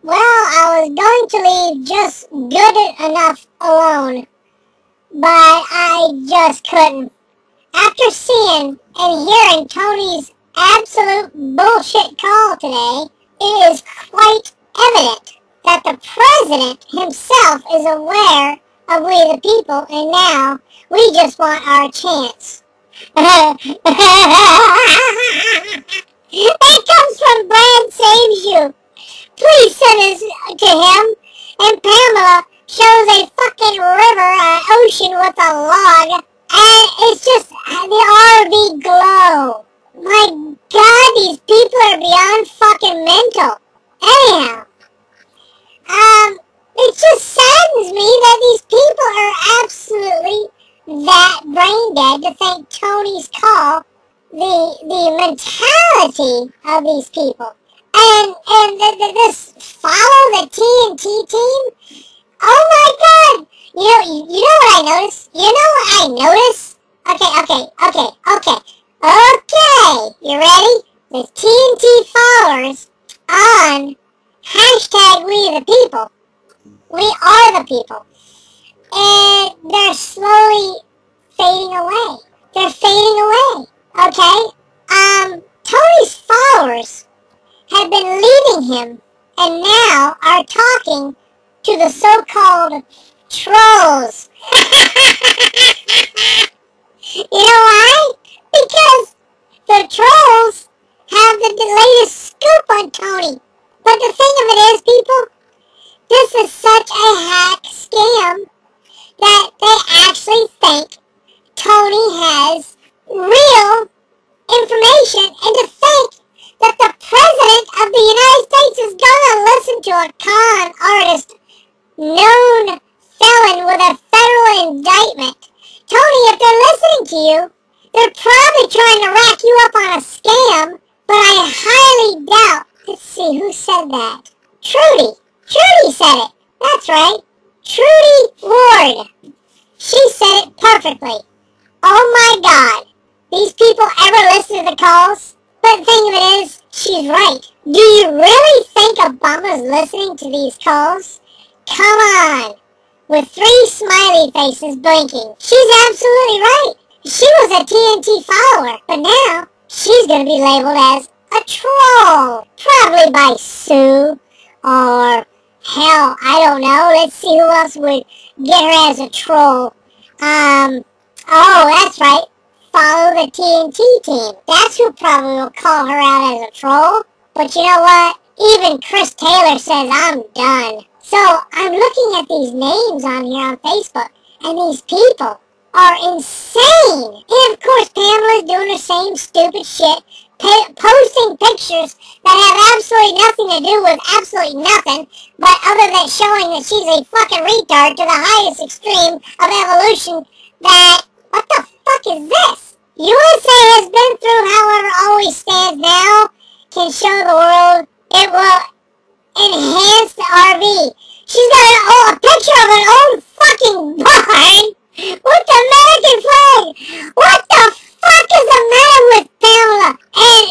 Well, I was going to leave just good enough alone, but I just couldn't. After seeing and hearing Tony's absolute bullshit call today, it is quite evident that the president himself is aware of we the people, and now we just want our chance. That comes from Brad Saves You. Please send us to him. And Pamela shows a fucking river, an ocean with a log, and it's just the RV glow. My God, these people are beyond fucking mental. Anyhow, it just saddens me that these people are absolutely that brain dead to think Tony's call, the mentality of these people. And this follow the TNT team? Oh my God! You know what I noticed? Okay. You ready? The TNT followers on hashtag we the people. We are the people. And they're slowly fading away. Okay? Tony's followers have been leaving him and now are talking to the so-called trolls. You know why? Because the trolls have the latest scoop on Tony. But the thing of it is, people, this is such a hack scam that they actually think Tony has real information, and to think that the President of the United States is going to listen to a con artist, known felon with a federal indictment. Tony, if they're listening to you, they're probably trying to rack you up on a scam, but I highly doubt. Let's see, who said that? Trudy. Trudy said it. That's right. Trudy Ward. She said it perfectly. Oh my God. These people ever listen to the calls? But the thing of it is, she's right. Do you really think Obama's listening to these calls? Come on. With 3 smiley faces blinking. She's absolutely right. She was a TNT follower, but now she's going to be labeled as a troll. Probably by Sue, or hell, I don't know. Let's see who else would get her as a troll. Oh, that's right. Follow the TNT team. That's who probably will call her out as a troll. But you know what? Even Chris Taylor says I'm done. So I'm looking at these names on here on Facebook, and these people are insane. And of course, Pamela's doing the same stupid shit, posting pictures that have absolutely nothing to do with absolutely nothing, but other than showing that she's a fucking retard to the highest extreme of evolution. That, what the fuck is this? USA has been through, however, always stands now, can show the world it will enhance the RV. She's got a picture of an old fucking barn with the American flag. What the fuck is the matter with Pamela? And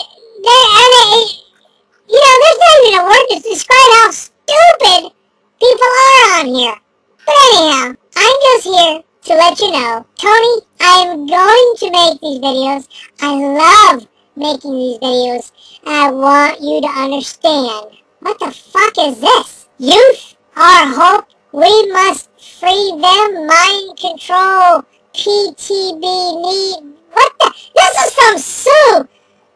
you know, there's not even a word to describe how stupid people are on here. But anyhow, I'm just here to let you know, Tony, I'm going to make these videos. I love making these videos, and I want you to understand. What the fuck is this? Youth, our hope, we must free them, mind control, PTB need. What the? This is from Sue.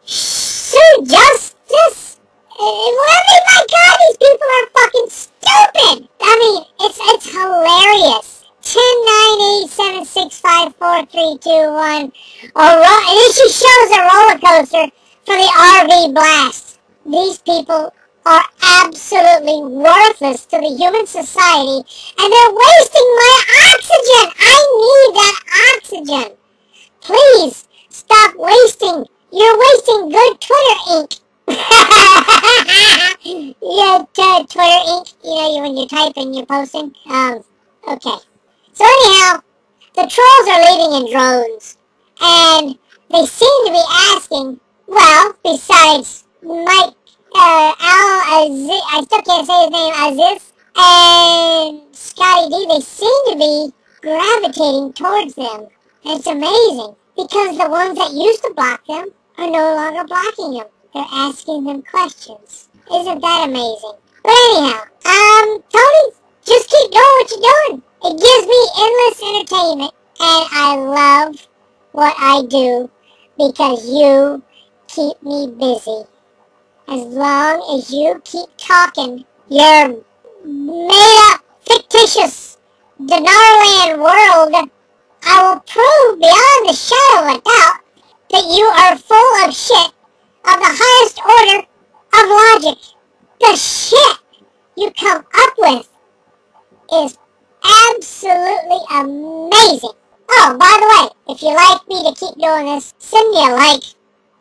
Sue Justice? My God, these people are fucking stupid. I mean, it's hilarious. 10-9-8-7-6-5-4-3-2-1. And then she shows a roller coaster for the RV blast. These people are absolutely worthless to the human society, and they're wasting my oxygen. I need that oxygen. Please stop wasting. You're wasting good Twitter ink. Yeah, Twitter ink. You know, when you type and you're posting. Okay. So anyhow, the trolls are leaving in drones, and they seem to be asking, well, besides Mike Al-Aziz, I still can't say his name, Aziz, and Scotty D, they seem to be gravitating towards them. It's amazing, because the ones that used to block them are no longer blocking them. They're asking them questions. Isn't that amazing? But anyhow, Tony, just keep doing what you're doing. It gives me endless entertainment, and I love what I do because you keep me busy. As long as you keep talking your made-up, fictitious, Denarland world, I will prove beyond the shadow of a doubt that you are full of shit of the highest order of logic. The shit you come up with is absolutely amazing. Oh, by the way, if you like me to keep doing this, send me a like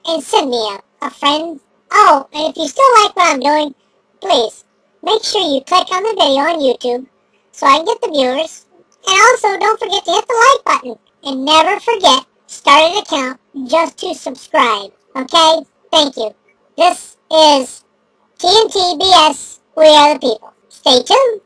and send me a friend. Oh, and if you still like what I'm doing, please make sure you click on the video on YouTube so I can get the viewers. And also, don't forget to hit the like button. And never forget, start an account just to subscribe. Okay? Thank you. This is TNT BS. We are the people. Stay tuned.